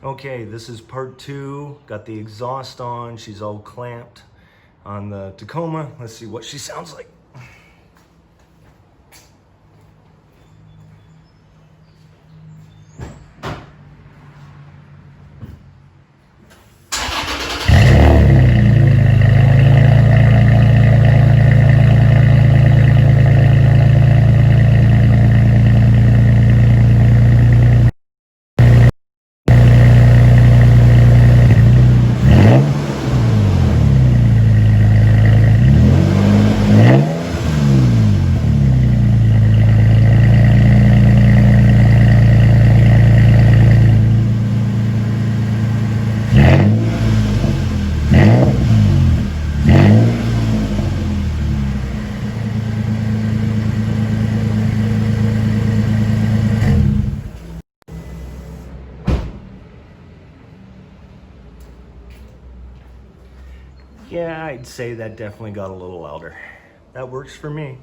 Okay, this is part two. Got the exhaust on. She's all clamped on the Tacoma. Let's see what she sounds like. Yeah, I'd say that definitely got a little louder. That works for me.